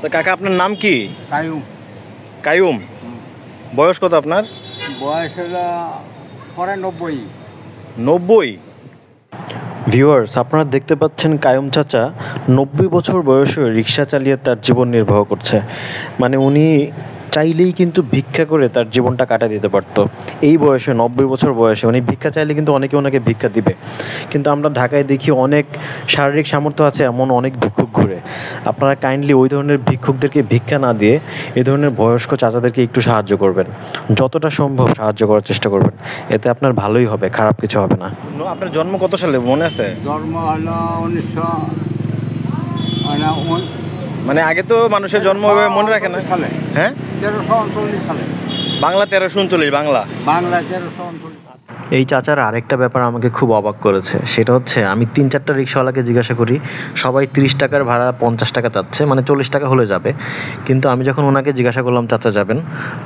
তো কাকা আপনার নাম কি? কায়ুম। কায়ুম। বয়স কত আপনার? বয়স হলো পরে 90। 90? ভিউয়ার্স, আপনারা দেখতে পাচ্ছেন কায়ুম চাচা 90 বছর বয়সে রিক্সা চালিয়ে তার জীবন নির্বাহ করছে। মানে উনি চাইলেই কিন্তু ভিক্ষা করে তার জীবনটা কাটা দিতে পারতো। এই বয়সে 90 বছর বয়সে উনি ভিক্ষা চাইলে কিন্তু অনেকে ওনাকে ভিক্ষা দিবে। কিন্তু আমরা ঢাকায় দেখি অনেক শারীরিক সামর্থ্য আছে এমন অনেক ভিক্ষুক ঘুরে। আপনারা কাইন্ডলি ওই ধরনের ভিক্ষুকদেরকে ভিক্ষা না দিয়ে এই ধরনের বয়স্ক চাচাদেরকে একটু সাহায্য করবেন, যতটা সম্ভব সাহায্য করার চেষ্টা করবেন। এতে আপনার ভালোই হবে, খারাপ কিছু হবে না। আপনার জন্ম কত সালে মনে আছে? জন্ম হলো 1900 মানে আগে তো মানুষের জন্ম মনে রাখে না সালে। হ্যাঁ, 1339 সালে। বাংলা 1339, বাংলা 1339। এই চাচার আরেকটা ব্যাপার আমাকে খুব অবাক করেছে, সেটা হচ্ছে আমি 3-4টা রিক্সাওয়ালাকে জিজ্ঞাসা করি, সবাই 30 টাকার ভাড়া 50 টাকা চাচ্ছে, মানে 40 টাকা হলে যাবে। কিন্তু আমি যখন ওনাকে জিজ্ঞাসা করলাম চাচা যাবেন,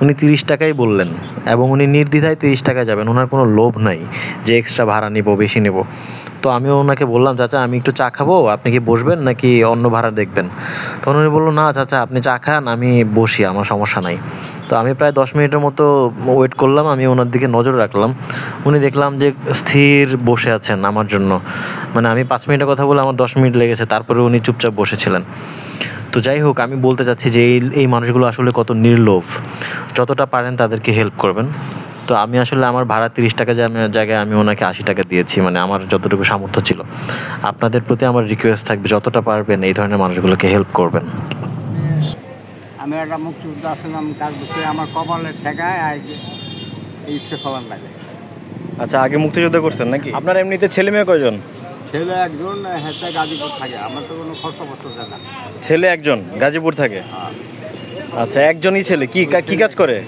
উনি 30 টাকাই বললেন এবং উনি নির্দ্বিধায় 30 টাকায় যাবেন। ওনার কোনো লোভ নাই যে এক্সট্রা ভাড়া নিব, বেশি নেব। তো আমি ওনাকে বললাম চাচা আমি একটু চা খাবো, আপনি কি বসবেন নাকি অন্য ভাড়া দেখবেন? তখন উনি বললো না চাচা আপনি চা খান, আমি বসি, আমার সমস্যা নাই। তো আমি প্রায় 10 মিনিটের মতো ওয়েট করলাম, আমি ওনার দিকে নজর রাখলাম। উনি দেখলাম যে স্থির বসে আছেন আমার জন্য। মানে আমি 5 মিনিটের কথা বলে আমার 10 মিনিট লেগেছে, তারপরে উনি চুপচাপ বসেছিলেন। তো যাই হোক, আমি বলতে চাচ্ছি যে এই মানুষগুলো আসলে কত নির্লোভ। যতটা পারেন তাদেরকে হেল্প করবেন। তো আমি আসলে আমার ভাড়া 30 টাকা জায়গায় আমি ওনাকে 80 টাকা দিয়েছি, মানে আমার যতটুকু সামর্থ্য ছিল। আপনাদের প্রতি আমার রিকোয়েস্ট থাকবে যতটা পারবেন এই ধরনের মানুষগুলোকে হেল্প করবেন। আমি একটা মুক্তিযোদ্ধা আসলাম, তার ভিতরে আমার কপালের ঠেকায় ইচ্ছে ফলার লাগে। আচ্ছা, আগে মুক্তিযুদ্ধ করছেন নাকি? আপনার এমনিতে ছেলে মেয়ে কয়জন? ছেলে একজন, হেঁটে গাজীপুর থাকে। আমার তো কোনো খরচ দেয় না। ছেলে একজন গাজীপুর থাকে? আচ্ছা, একজনই ছেলে। কি কাজ করে?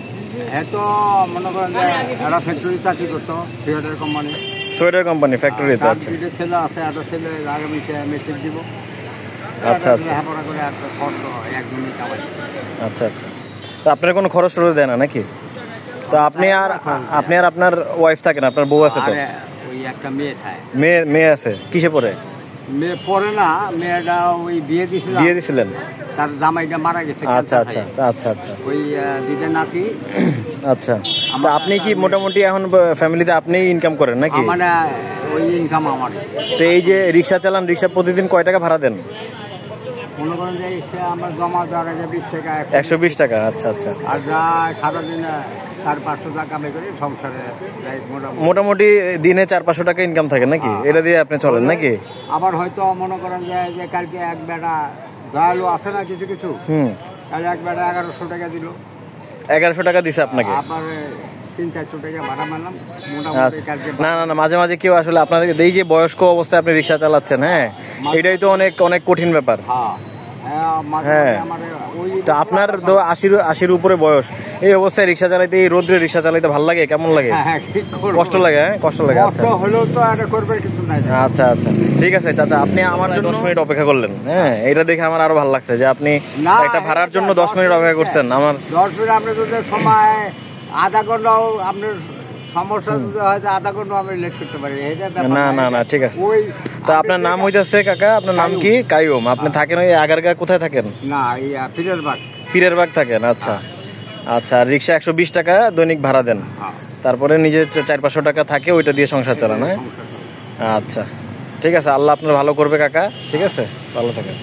হ্যাঁ, তো মনে করেন যে একটা ফ্যাক্টরি চাকরি করতো, সোয়েটার কোম্পানি ফ্যাক্টরিতে। আচ্ছা, ছেলে আছে, একটা ছেলে আগামী মেসেজ দিব। আচ্ছা আচ্ছা করে একটা খরচ একজনই কামাই। আচ্ছা আচ্ছা। তো আপনার কোনো খরচ টরচ দেয় না নাকি? তো আপনি আর আপনার ওয়াইফ থাকেন, আপনার বউ আছে? তো ওই একটা মেয়ে থাকে। মেয়ে আছে? কিসে পড়ে? মেয়ে পড়ে না, মেয়েটা ওই বিয়ে দিয়েছিলেন। তার জামাইটা মারা গেছে। আচ্ছা আচ্ছা আচ্ছা আচ্ছা। ওই দিদা নাতি। আচ্ছা, আপনি কি মোটামুটি এখন ফ্যামিলিতে আপনি ইনকাম করেন নাকি? মানে ওই ইনকাম আমার। তো এই যে রিক্সা চালান, রিক্সা প্রতিদিন কয় টাকা ভাড়া দেন? মনে করেন যে আমার জমা দেওয়ার 20 টাকা। 120 টাকা। আচ্ছা আচ্ছা। আর যা সারাদিন 400-500 টাকা কামাই করে সংসারে মোটামুটি দিনে 400-500 টাকা ইনকাম থাকে নাকি? এটা দিয়ে আপনি চলেন নাকি? আবার হয়তো মনে করেন যে কালকে এক বেটা দয়ালু আছে না কিছু কিছু, তাহলে এক বেটা 1100 টাকা দিল। 1100 টাকা দিছে আপনাকে? আবার 300-400 টাকা ভাড়া মারলাম। না না না, মাঝে মাঝে কেউ আসলে আপনাদের এই যে বয়স্ক অবস্থায় আপনি রিক্সা চালাচ্ছেন, হ্যাঁ, এটাই তো অনেক অনেক কঠিন ব্যাপার। হ্যাঁ, তো আপনার তো 80-এর উপরে বয়স, এই অবস্থায় রিক্সা চালাইতে, এই রোদ্রে রিক্সা চালাইতে ভালো লাগে? কেমন লাগে? কষ্ট লাগে? হ্যাঁ, কষ্ট লাগে। আচ্ছা আচ্ছা আচ্ছা, ঠিক আছে চাচা, আপনি আমার জন্য 10 মিনিট অপেক্ষা করলেন। হ্যাঁ, এটা দেখে আমার আরো ভালো লাগছে যে আপনি একটা ভাড়ার জন্য 10 মিনিট অপেক্ষা করছেন। আমার 10 মিনিট আপনি যদি সময় আধা ঘন্টাও আপনার সমস্যা যদি হয়তো আধা ঘন্টা আমি লেট করতে পারি। না না না, ঠিক আছে। তো আপনার নাম হইতেছে কাকা, আপনার নাম কি? কায়ুম। আপনি থাকেন ওই আগারগা? কোথায় থাকেন? না, পীরেরবাগ থাকেন। আচ্ছা আচ্ছা। রিক্সা 120 টাকা দৈনিক ভাড়া দেন, তারপরে নিজে 400-500 টাকা থাকে, ওইটা দিয়ে সংসার চালান। হ্যাঁ, আচ্ছা ঠিক আছে, আল্লাহ আপনার ভালো করবে কাকা। ঠিক আছে, ভালো থাকেন।